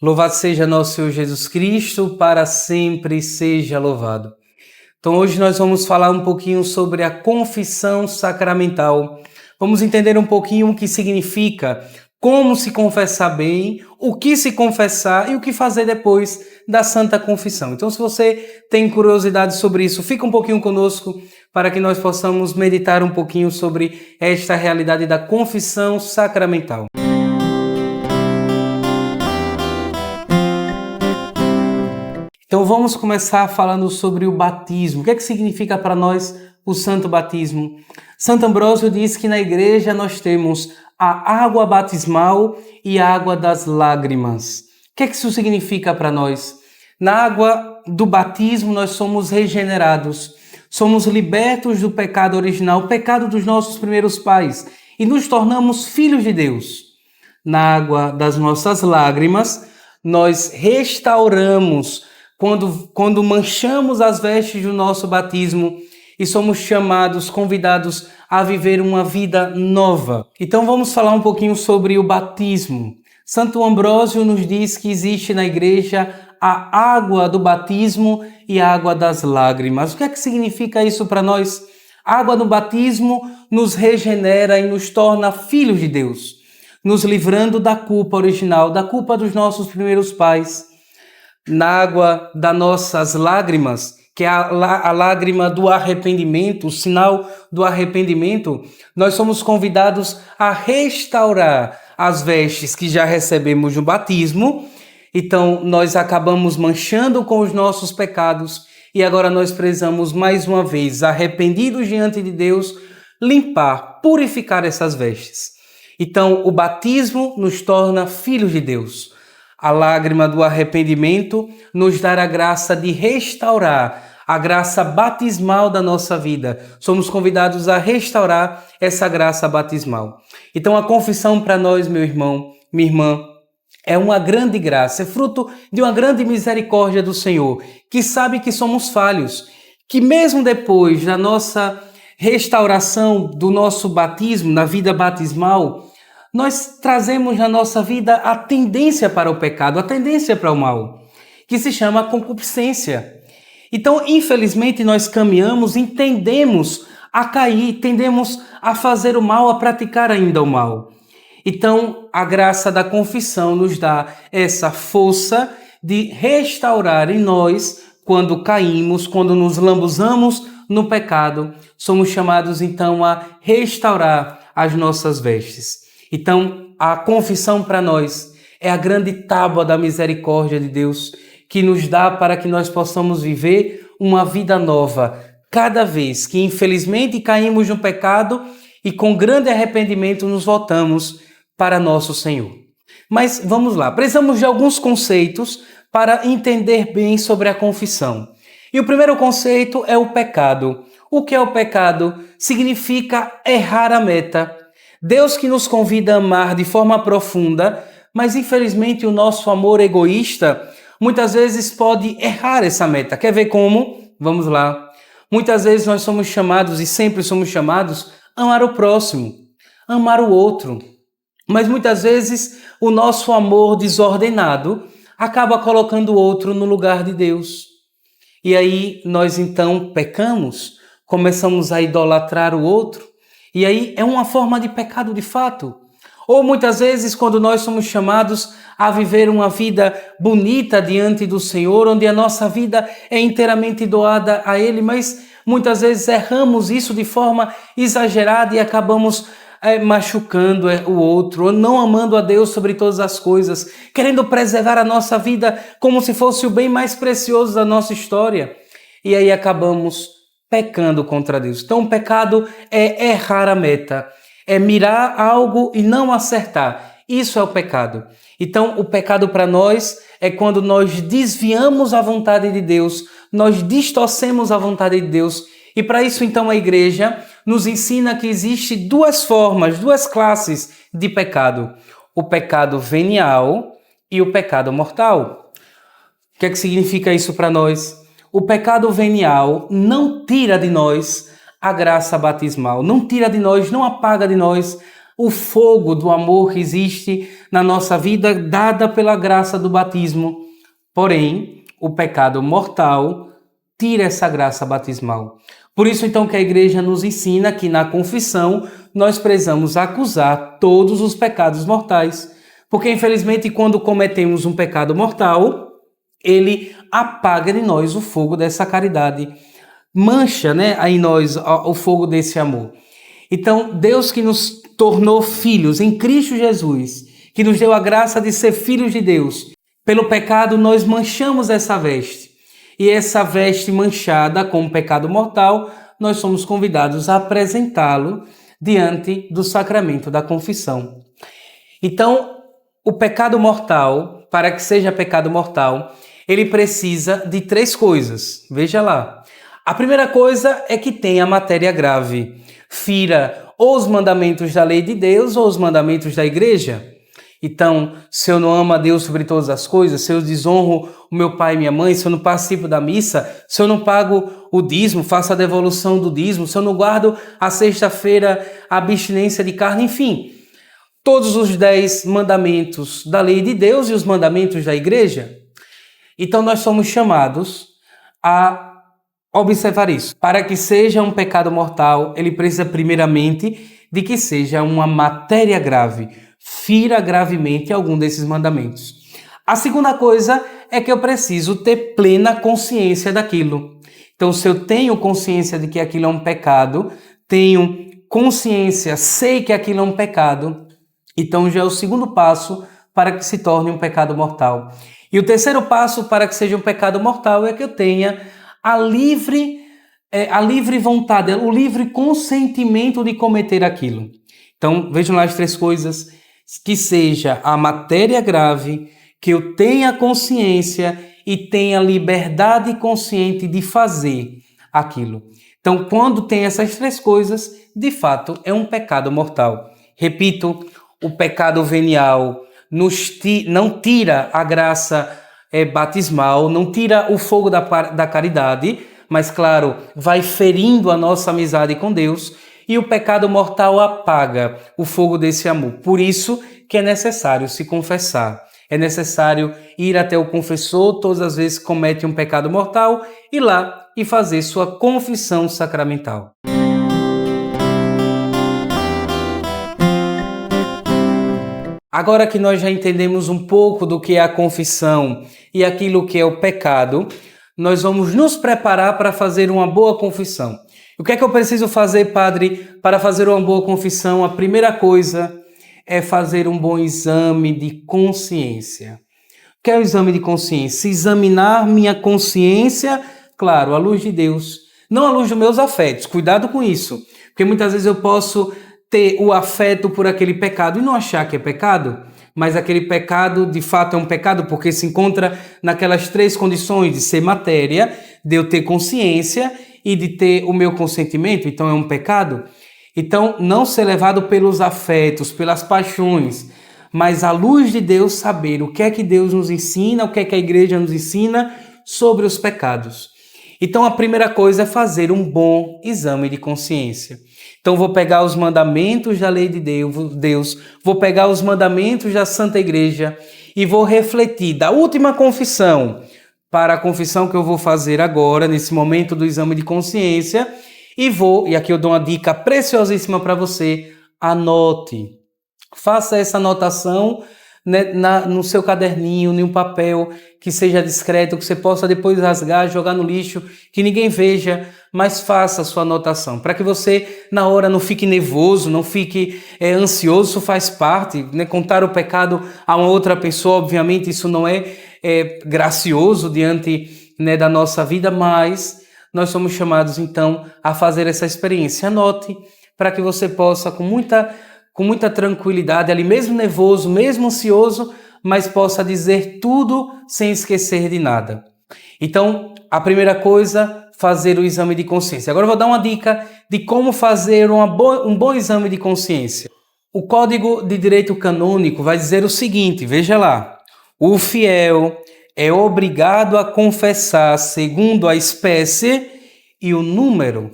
Louvado seja nosso Senhor Jesus Cristo, para sempre seja louvado. Então hoje nós vamos falar um pouquinho sobre a confissão sacramental. Vamos entender um pouquinho o que significa, como se confessar bem, o que se confessar e o que fazer depois da Santa Confissão. Então se você tem curiosidade sobre isso, fica um pouquinho conosco para que nós possamos meditar um pouquinho sobre esta realidade da confissão sacramental. Então vamos começar falando sobre o batismo. O que é que significa para nós o santo batismo? Santo Ambrósio diz que na igreja nós temos a água batismal e a água das lágrimas. O que é que isso significa para nós? Na água do batismo nós somos regenerados, somos libertos do pecado original, o pecado dos nossos primeiros pais, e nos tornamos filhos de Deus. Na água das nossas lágrimas nós restauramos quando manchamos as vestes do nosso batismo e somos chamados, convidados a viver uma vida nova. Então vamos falar um pouquinho sobre o batismo. Santo Ambrósio nos diz que existe na igreja a água do batismo e a água das lágrimas. O que é que significa isso para nós? A água do batismo nos regenera e nos torna filhos de Deus, nos livrando da culpa original, da culpa dos nossos primeiros pais. Na água das nossas lágrimas, que é a lágrima do arrependimento, o sinal do arrependimento, nós somos convidados a restaurar as vestes que já recebemos no batismo. Então, nós acabamos manchando com os nossos pecados e agora nós precisamos, mais uma vez, arrependidos diante de Deus, limpar, purificar essas vestes. Então, o batismo nos torna filhos de Deus. A lágrima do arrependimento nos dá a graça de restaurar a graça batismal da nossa vida. Somos convidados a restaurar essa graça batismal. Então a confissão para nós, meu irmão, minha irmã, é uma grande graça, é fruto de uma grande misericórdia do Senhor, que sabe que somos falhos, que mesmo depois da nossa restauração, do nosso batismo, na vida batismal, nós trazemos na nossa vida a tendência para o pecado, a tendência para o mal, que se chama concupiscência. Então, infelizmente, nós caminhamos e tendemos a cair, tendemos a fazer o mal, a praticar ainda o mal. Então, a graça da confissão nos dá essa força de restaurar em nós, quando caímos, quando nos lambuzamos no pecado, somos chamados então a restaurar as nossas vestes. Então, a confissão para nós é a grande tábua da misericórdia de Deus que nos dá para que nós possamos viver uma vida nova. Cada vez que, infelizmente, caímos no pecado e com grande arrependimento nos voltamos para nosso Senhor. Mas vamos lá, precisamos de alguns conceitos para entender bem sobre a confissão. E o primeiro conceito é o pecado. O que é o pecado? Significa errar a meta. Deus que nos convida a amar de forma profunda, mas infelizmente o nosso amor egoísta muitas vezes pode errar essa meta. Quer ver como? Vamos lá. Muitas vezes nós somos chamados, e sempre somos chamados, a amar o próximo, a amar o outro. Mas muitas vezes o nosso amor desordenado acaba colocando o outro no lugar de Deus. E aí nós então pecamos, começamos a idolatrar o outro, e aí é uma forma de pecado de fato. Ou muitas vezes quando nós somos chamados a viver uma vida bonita diante do Senhor, onde a nossa vida é inteiramente doada a Ele, mas muitas vezes erramos isso de forma exagerada e acabamos machucando o outro, ou não amando a Deus sobre todas as coisas, querendo preservar a nossa vida como se fosse o bem mais precioso da nossa história. E aí acabamos pecando contra Deus. Então o pecado é errar a meta, é mirar algo e não acertar. Isso é o pecado. Então o pecado para nós é quando nós desviamos a vontade de Deus, nós distorcemos a vontade de Deus. E para isso então a igreja nos ensina que existe duas formas, duas classes de pecado. O pecado venial e o pecado mortal. O que é que significa isso para nós? O pecado venial não tira de nós a graça batismal, não tira de nós, não apaga de nós o fogo do amor que existe na nossa vida, dada pela graça do batismo. Porém, o pecado mortal tira essa graça batismal. Por isso, então, que a igreja nos ensina que na confissão nós precisamos acusar todos os pecados mortais. Porque, infelizmente, quando cometemos um pecado mortal, ele apaga de nós o fogo dessa caridade, mancha, em nós o fogo desse amor. Então, Deus que nos tornou filhos em Cristo Jesus, que nos deu a graça de ser filhos de Deus, pelo pecado nós manchamos essa veste. E essa veste manchada com o pecado mortal, nós somos convidados a apresentá-lo diante do sacramento da confissão. Então, o pecado mortal, para que seja pecado mortal, ele precisa de 3 coisas. Veja lá. A primeira coisa é que tenha matéria grave. Fira ou os mandamentos da lei de Deus ou os mandamentos da igreja. Então, se eu não amo a Deus sobre todas as coisas, se eu desonro o meu pai e minha mãe, se eu não participo da missa, se eu não pago o dízimo, faço a devolução do dízimo, se eu não guardo a sexta-feira a abstinência de carne, enfim, todos os 10 mandamentos da lei de Deus e os mandamentos da igreja. Então, nós somos chamados a observar isso. Para que seja um pecado mortal, ele precisa primeiramente de que seja uma matéria grave, fira gravemente algum desses mandamentos. A segunda coisa é que eu preciso ter plena consciência daquilo. Então, se eu tenho consciência de que aquilo é um pecado, tenho consciência, sei que aquilo é um pecado, então já é o segundo passo para que se torne um pecado mortal. E o terceiro passo para que seja um pecado mortal é que eu tenha a livre vontade, o livre consentimento de cometer aquilo. Então, vejam lá as 3 coisas: que seja a matéria grave, que eu tenha consciência e tenha liberdade consciente de fazer aquilo. Então, quando tem essas 3 coisas, de fato, é um pecado mortal. Repito, o pecado venial não tira a graça batismal, não tira o fogo da caridade, mas, claro, vai ferindo a nossa amizade com Deus, e o pecado mortal apaga o fogo desse amor. Por isso que é necessário se confessar. É necessário ir até o confessor todas as vezes que comete um pecado mortal, ir lá e fazer sua confissão sacramental. Agora que nós já entendemos um pouco do que é a confissão e aquilo que é o pecado, nós vamos nos preparar para fazer uma boa confissão. O que é que eu preciso fazer, padre, para fazer uma boa confissão? A primeira coisa é fazer um bom exame de consciência. O que é o exame de consciência? Examinar minha consciência, claro, à luz de Deus, não à luz dos meus afetos. Cuidado com isso, porque muitas vezes eu posso ter o afeto por aquele pecado e não achar que é pecado, mas aquele pecado de fato é um pecado porque se encontra naquelas 3 condições de ser matéria, de eu ter consciência e de ter o meu consentimento, então é um pecado. Então, não ser levado pelos afetos, pelas paixões, mas à luz de Deus saber o que é que Deus nos ensina, o que é que a igreja nos ensina sobre os pecados. Então, a primeira coisa é fazer um bom exame de consciência. Então, vou pegar os mandamentos da lei de Deus, vou pegar os mandamentos da Santa Igreja e vou refletir da última confissão para a confissão que eu vou fazer agora, nesse momento do exame de consciência, e aqui eu dou uma dica preciosíssima para você: anote. Faça essa anotação no seu caderninho, em um papel que seja discreto, que você possa depois rasgar, jogar no lixo, que ninguém veja, mas faça a sua anotação, para que você, na hora, não fique nervoso, não fique ansioso. Isso faz parte, contar o pecado a uma outra pessoa, obviamente, isso não é gracioso diante da nossa vida, mas nós somos chamados, então, a fazer essa experiência. Anote, para que você possa, com muita tranquilidade, ali mesmo nervoso, mesmo ansioso, mas possa dizer tudo sem esquecer de nada. Então, a primeira coisa, fazer o exame de consciência. Agora eu vou dar uma dica de como fazer um bom exame de consciência. O Código de Direito Canônico vai dizer o seguinte, veja lá: o fiel é obrigado a confessar segundo a espécie e o número.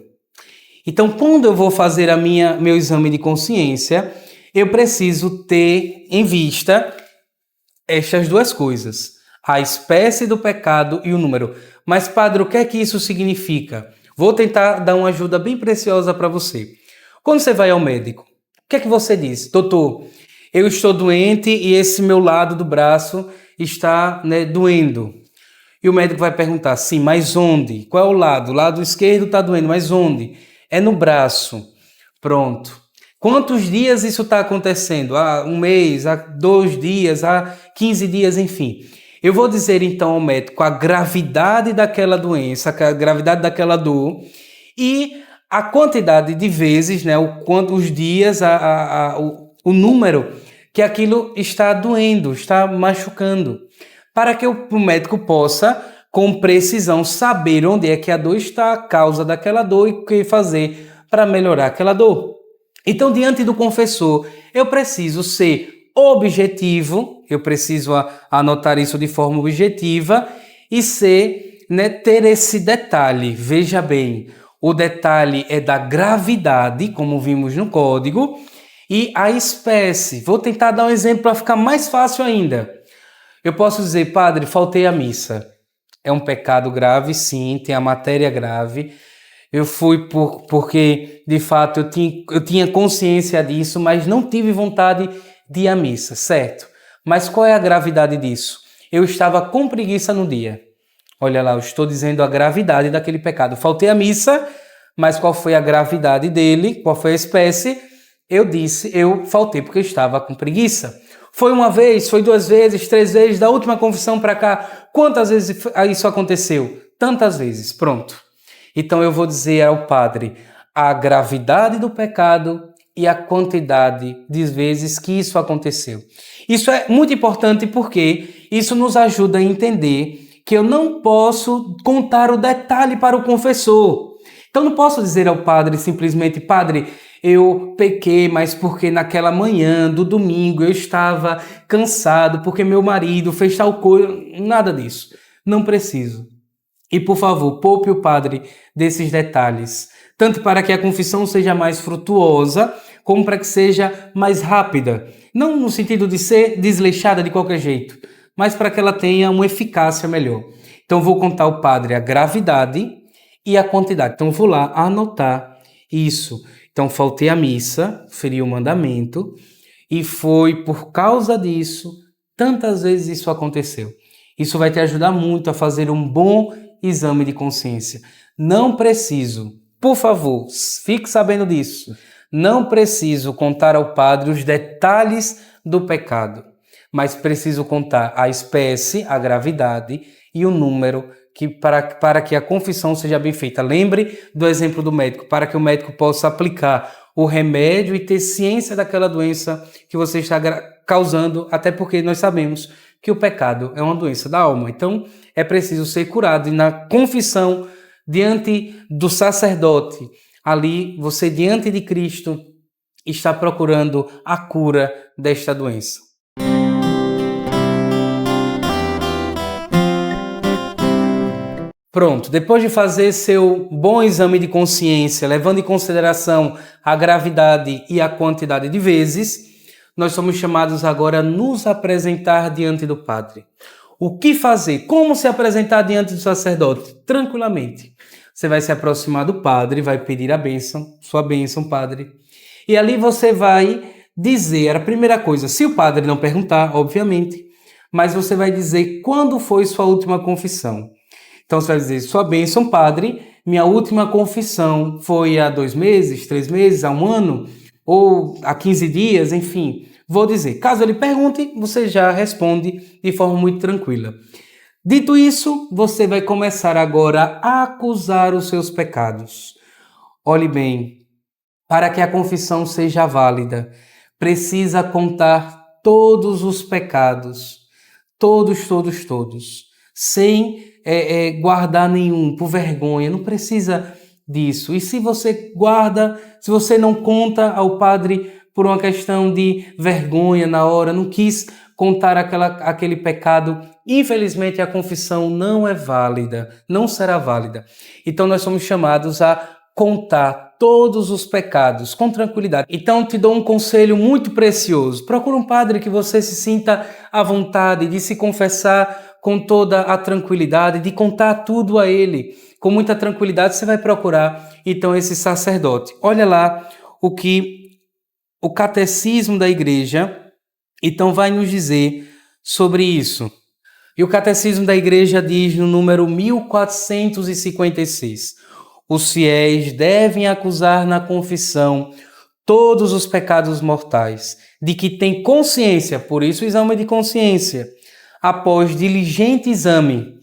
Então, quando eu vou fazer meu exame de consciência, eu preciso ter em vista estas duas coisas, a espécie do pecado e o número. Mas, padre, o que é que isso significa? Vou tentar dar uma ajuda bem preciosa para você. Quando você vai ao médico, o que é que você diz? Doutor, eu estou doente e esse meu lado do braço está, doendo. E o médico vai perguntar, sim, mas onde? Qual é o lado? O lado esquerdo está doendo, mas onde? É no braço. Pronto. Quantos dias isso está acontecendo? Há um mês, há 2 dias, há 15 dias, enfim. Eu vou dizer então ao médico a gravidade daquela doença, a gravidade daquela dor e a quantidade de vezes, os dias, o número que aquilo está doendo, está machucando, para que o médico possa, com precisão, saber onde é que a dor está, a causa daquela dor e o que fazer para melhorar aquela dor. Então, diante do confessor, eu preciso ser objetivo, eu preciso anotar isso de forma objetiva e ter esse detalhe. Veja bem, o detalhe é da gravidade, como vimos no código, e a espécie. Vou tentar dar um exemplo para ficar mais fácil ainda. Eu posso dizer, padre, faltei à missa. É um pecado grave, sim, tem a matéria grave. Eu fui porque, de fato, eu tinha consciência disso, mas não tive vontade de ir à missa, certo? Mas qual é a gravidade disso? Eu estava com preguiça no dia. Olha lá, eu estou dizendo a gravidade daquele pecado. Faltei à missa, mas qual foi a gravidade dele? Qual foi a espécie? Eu disse, eu faltei porque eu estava com preguiça. Foi uma vez, foi 2 vezes, 3 vezes, da última confissão para cá. Quantas vezes isso aconteceu? Tantas vezes, pronto. Então eu vou dizer ao padre a gravidade do pecado e a quantidade de vezes que isso aconteceu. Isso é muito importante porque isso nos ajuda a entender que eu não posso contar o detalhe para o confessor. Então não posso dizer ao padre simplesmente, padre, eu pequei, mas porque naquela manhã do domingo eu estava cansado, porque meu marido fez tal coisa. Nada disso. Não preciso. E, por favor, poupe o padre desses detalhes, tanto para que a confissão seja mais frutuosa, como para que seja mais rápida. Não no sentido de ser desleixada de qualquer jeito, mas para que ela tenha uma eficácia melhor. Então, vou contar ao padre a gravidade e a quantidade. Então, vou lá anotar isso. Então, faltei à missa, feri o mandamento, e foi por causa disso, tantas vezes isso aconteceu. Isso vai te ajudar muito a fazer um bom exame de consciência. Não preciso, por favor, fique sabendo disso, não preciso contar ao padre os detalhes do pecado, mas preciso contar a espécie, a gravidade e o número para que a confissão seja bem feita. Lembre do exemplo do médico, para que o médico possa aplicar o remédio e ter ciência daquela doença que você está causando, até porque nós sabemos que o pecado é uma doença da alma. Então, é preciso ser curado. E na confissão, diante do sacerdote, ali, você diante de Cristo, está procurando a cura desta doença. Pronto, depois de fazer seu bom exame de consciência, levando em consideração a gravidade e a quantidade de vezes, nós somos chamados agora a nos apresentar diante do Padre. O que fazer? Como se apresentar diante do sacerdote? Tranquilamente. Você vai se aproximar do Padre, vai pedir a bênção, sua bênção, Padre. E ali você vai dizer a primeira coisa, se o Padre não perguntar, obviamente, mas você vai dizer quando foi sua última confissão. Então você vai dizer, sua bênção, Padre, minha última confissão foi há 2 meses, 3 meses, há 1 ano, ou há 15 dias, enfim. Vou dizer, caso ele pergunte, você já responde de forma muito tranquila. Dito isso, você vai começar agora a acusar os seus pecados. Olhe bem, para que a confissão seja válida, precisa contar todos os pecados, todos, sem guardar nenhum, por vergonha, não precisa disso. E se você guarda, se você não conta ao padre por uma questão de vergonha na hora, não quis contar aquele pecado, infelizmente a confissão não é válida, não será válida. Então nós somos chamados a contar todos os pecados com tranquilidade. Então te dou um conselho muito precioso. Procura um padre que você se sinta à vontade de se confessar com toda a tranquilidade, de contar tudo a ele. Com muita tranquilidade você vai procurar então esse sacerdote. Olha lá o que o catecismo da igreja então vai nos dizer sobre isso. E o catecismo da igreja diz no número 1456: os fiéis devem acusar na confissão todos os pecados mortais, de que têm consciência, por isso o exame de consciência, após diligente exame,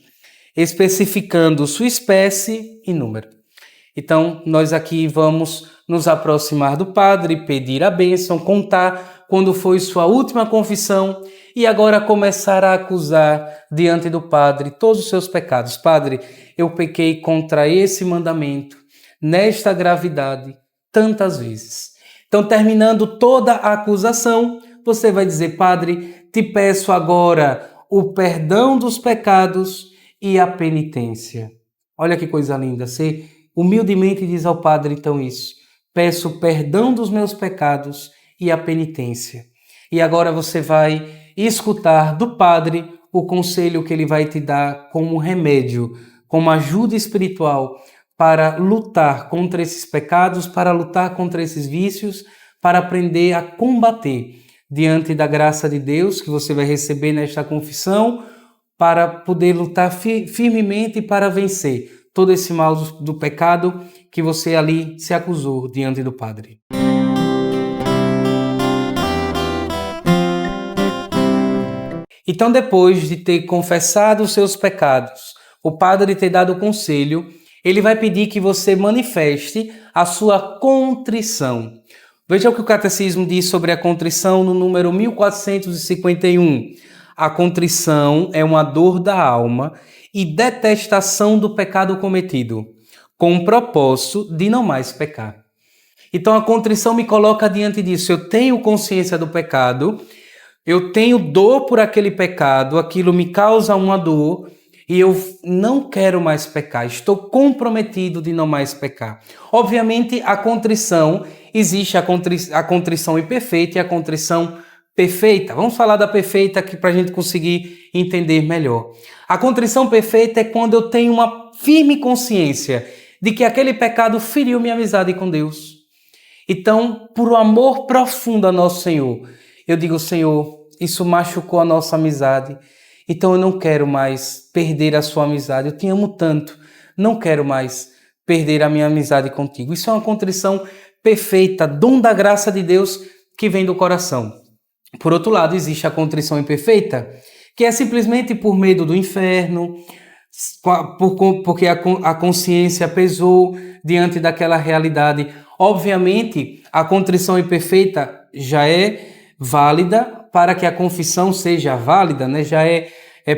especificando sua espécie e número. Então, nós aqui vamos nos aproximar do padre, pedir a bênção, contar quando foi sua última confissão e agora começar a acusar diante do padre todos os seus pecados. Padre, eu pequei contra esse mandamento, nesta gravidade, tantas vezes. Então, terminando toda a acusação, você vai dizer: Padre, te peço agora o perdão dos pecados e a penitência. Olha que coisa linda. Você humildemente diz ao Padre então isso: peço perdão dos meus pecados e a penitência. E agora você vai escutar do Padre o conselho que ele vai te dar como remédio, como ajuda espiritual para lutar contra esses pecados, para lutar contra esses vícios, para aprender a combater diante da graça de Deus que você vai receber nesta confissão, para poder lutar firmemente para vencer todo esse mal do pecado que você ali se acusou diante do Padre. Então, depois de ter confessado os seus pecados, o Padre ter dado o conselho, ele vai pedir que você manifeste a sua contrição. Veja o que o Catecismo diz sobre a contrição no número 1451. A contrição é uma dor da alma e detestação do pecado cometido, com o propósito de não mais pecar. Então a contrição me coloca diante disso. Eu tenho consciência do pecado, eu tenho dor por aquele pecado, aquilo me causa uma dor e eu não quero mais pecar, estou comprometido de não mais pecar. Obviamente a contrição, existe a contrição imperfeita e a contrição perfeita. Vamos falar da perfeita aqui para a gente conseguir entender melhor. A contrição perfeita é quando eu tenho uma firme consciência de que aquele pecado feriu minha amizade com Deus. Então, por um amor profundo a nosso Senhor, eu digo: Senhor, isso machucou a nossa amizade, então eu não quero mais perder a sua amizade. Eu te amo tanto, não quero mais perder a minha amizade contigo. Isso é uma contrição perfeita, dom da graça de Deus que vem do coração. Por outro lado, existe a contrição imperfeita, que é simplesmente por medo do inferno, porque a consciência pesou diante daquela realidade. Obviamente, a contrição imperfeita já é válida para que a confissão seja válida, né? Já é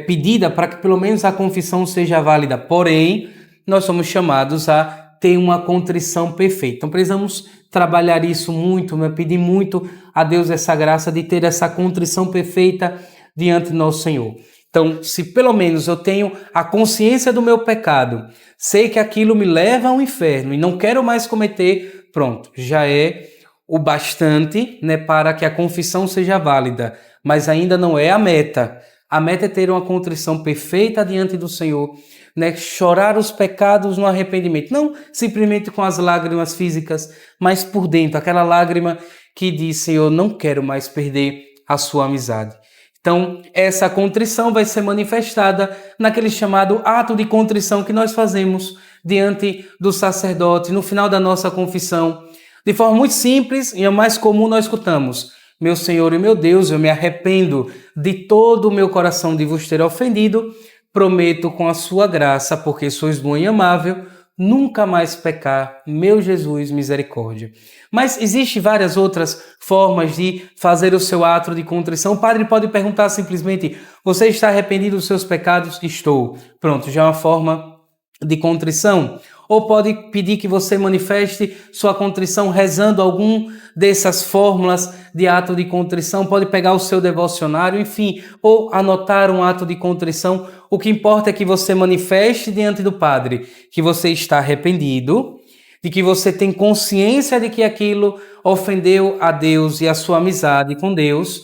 pedida para que pelo menos a confissão seja válida. Porém, nós somos chamados a ter uma contrição perfeita. Então, precisamos trabalhar isso muito, né? Pedir muito a Deus essa graça de ter essa contrição perfeita diante do nosso Senhor. Então, se pelo menos eu tenho a consciência do meu pecado, sei que aquilo me leva ao inferno e não quero mais cometer, pronto, já é o bastante, né, para que a confissão seja válida, mas ainda não é a meta. A meta é ter uma contrição perfeita diante do Senhor, né, chorar os pecados no arrependimento, não simplesmente com as lágrimas físicas, mas por dentro, aquela lágrima que diz: Senhor, não quero mais perder a sua amizade. Então, essa contrição vai ser manifestada naquele chamado ato de contrição que nós fazemos diante do sacerdote, no final da nossa confissão. De forma muito simples e a mais comum, nós escutamos: meu Senhor e meu Deus, eu me arrependo de todo o meu coração de vos ter ofendido, prometo com a sua graça, porque sois bom e amável, nunca mais pecar, meu Jesus, misericórdia. Mas existem várias outras formas de fazer o seu ato de contrição. O padre pode perguntar simplesmente: você está arrependido dos seus pecados? Estou. Pronto, já é uma forma de contrição. Ou pode pedir que você manifeste sua contrição rezando algum dessas fórmulas de ato de contrição. Pode pegar o seu devocionário, enfim, ou anotar um ato de contrição. O que importa é que você manifeste diante do Padre que você está arrependido, de que você tem consciência de que aquilo ofendeu a Deus e a sua amizade com Deus.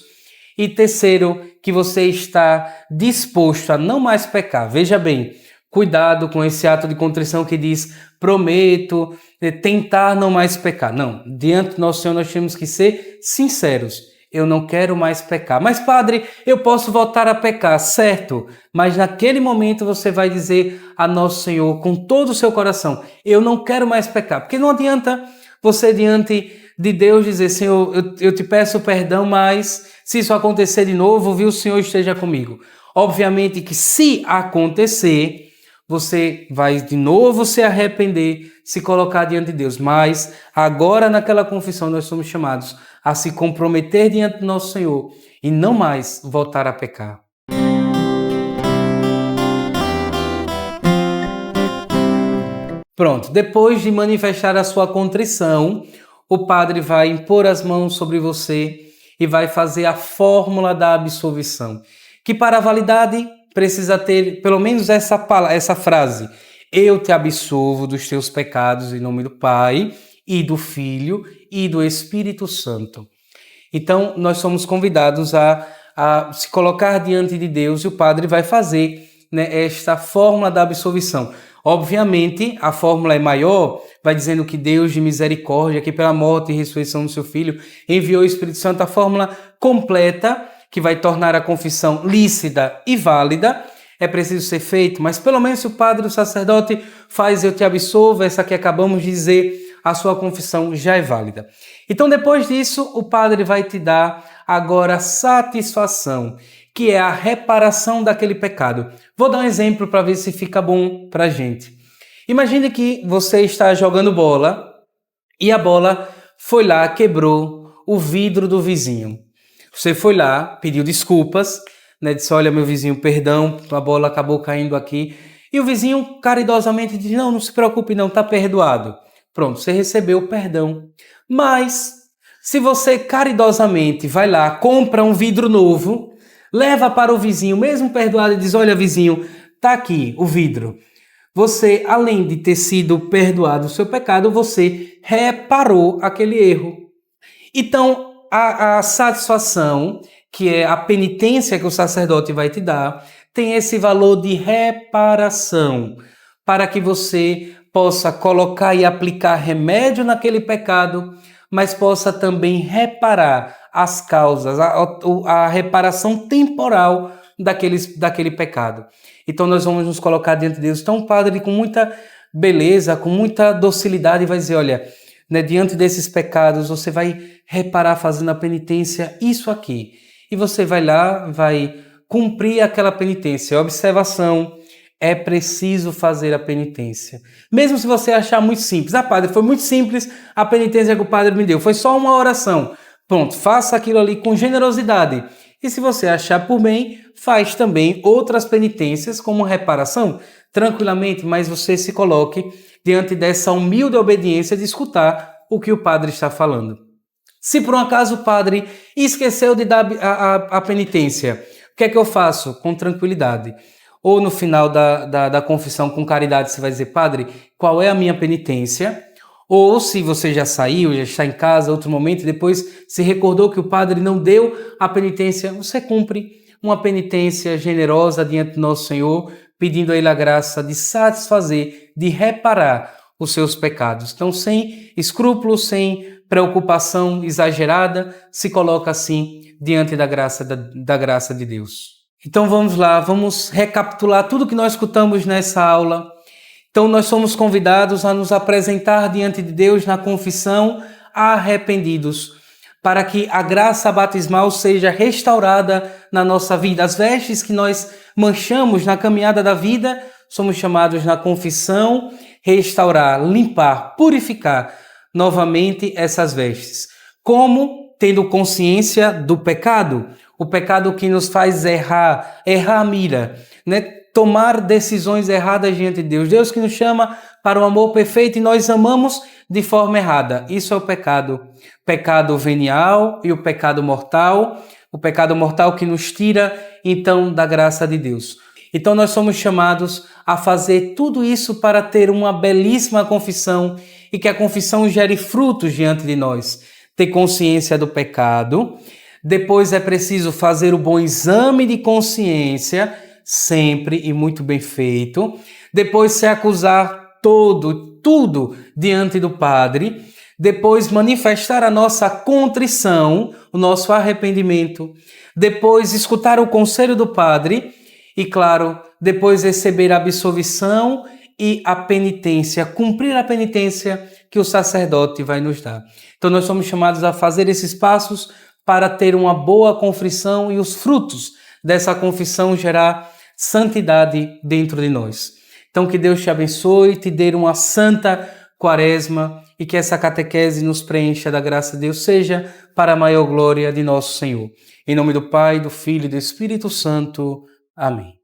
E terceiro, que você está disposto a não mais pecar. Veja bem, cuidado com esse ato de contrição que diz, prometo tentar não mais pecar. Não, diante do nosso Senhor nós temos que ser sinceros. Eu não quero mais pecar. Mas, padre, eu posso voltar a pecar, certo? Mas naquele momento você vai dizer a nosso Senhor com todo o seu coração, eu não quero mais pecar. Porque não adianta você diante de Deus dizer, Senhor, eu te peço perdão, mas se isso acontecer de novo, viu, o Senhor esteja comigo. Obviamente que se acontecer, você vai de novo se arrepender, se colocar diante de Deus. Mas agora naquela confissão nós somos chamados a se comprometer diante do nosso Senhor e não mais voltar a pecar. Pronto, depois de manifestar a sua contrição, o padre vai impor as mãos sobre você e vai fazer a fórmula da absolvição, que para a validade precisa ter pelo menos essa frase: eu te absolvo dos teus pecados em nome do Pai e do Filho e do Espírito Santo. Então, nós somos convidados a se colocar diante de Deus e o padre vai fazer, né, esta fórmula da absolvição. Obviamente, a fórmula é maior, vai dizendo que Deus de misericórdia, que pela morte e ressurreição do seu Filho, enviou o Espírito Santo. A fórmula completa, que vai tornar a confissão lícita e válida, é preciso ser feito, mas pelo menos se o padre, o sacerdote, faz eu te absolvo, essa que acabamos de dizer, a sua confissão já é válida. Então, depois disso, o padre vai te dar agora satisfação, que é a reparação daquele pecado. Vou dar um exemplo para ver se fica bom para a gente. Imagine que você está jogando bola e a bola foi lá, quebrou o vidro do vizinho. Você foi lá, pediu desculpas, né, disse, olha, meu vizinho, perdão, a bola acabou caindo aqui. E o vizinho caridosamente diz, não se preocupe não, está perdoado. Pronto, você recebeu o perdão. Mas, se você caridosamente vai lá, compra um vidro novo, leva para o vizinho, mesmo perdoado, e diz, olha, vizinho, está aqui o vidro. Você, além de ter sido perdoado o seu pecado, você reparou aquele erro. Então, a satisfação, que é a penitência que o sacerdote vai te dar, tem esse valor de reparação, para que você possa colocar e aplicar remédio naquele pecado, mas possa também reparar as causas, a reparação temporal daquele pecado. Então nós vamos nos colocar diante de Deus. Então o padre, com muita beleza, com muita docilidade, vai dizer, olha, né, diante desses pecados, você vai reparar fazendo a penitência isso aqui. E você vai lá, vai cumprir aquela penitência. Observação, é preciso fazer a penitência. Mesmo se você achar muito simples. Ah, padre, foi muito simples a penitência que o padre me deu. Foi só uma oração. Pronto, faça aquilo ali com generosidade. E se você achar por bem, faz também outras penitências como reparação, tranquilamente, mas você se coloque diante dessa humilde obediência de escutar o que o padre está falando. Se por um acaso o padre esqueceu de dar a penitência, o que é que eu faço? Com tranquilidade. Ou no final da confissão, com caridade, você vai dizer, padre, qual é a minha penitência? Ou se você já saiu, já está em casa, outro momento, e depois se recordou que o padre não deu a penitência, você cumpre uma penitência generosa diante do nosso Senhor, pedindo a Ele a graça de satisfazer, de reparar os seus pecados. Então, sem escrúpulos, sem preocupação exagerada, se coloca assim diante da graça de Deus. Então vamos lá, vamos recapitular tudo que nós escutamos nessa aula. Então nós somos convidados a nos apresentar diante de Deus na confissão arrependidos, para que a graça batismal seja restaurada na nossa vida. As vestes que nós manchamos na caminhada da vida, somos chamados na confissão restaurar, limpar, purificar novamente essas vestes. Como? Tendo consciência do pecado, o pecado que nos faz errar a mira, né? Tomar decisões erradas diante de Deus. Deus que nos chama para o amor perfeito e nós amamos de forma errada. Isso é o pecado. Pecado venial e o pecado mortal que nos tira, então, da graça de Deus. Então nós somos chamados a fazer tudo isso para ter uma belíssima confissão e que a confissão gere frutos diante de nós. Ter consciência do pecado, depois é preciso fazer o bom exame de consciência, sempre e muito bem feito, depois se acusar tudo diante do Padre, depois manifestar a nossa contrição, o nosso arrependimento, depois escutar o conselho do Padre e, claro, depois receber a absolvição e a penitência, cumprir a penitência que o sacerdote vai nos dar. Então nós somos chamados a fazer esses passos para ter uma boa confissão e os frutos dessa confissão gerar santidade dentro de nós. Então que Deus te abençoe, te dê uma santa quaresma e que essa catequese nos preencha da graça de Deus, seja para a maior glória de nosso Senhor. Em nome do Pai, do Filho e do Espírito Santo. Amém.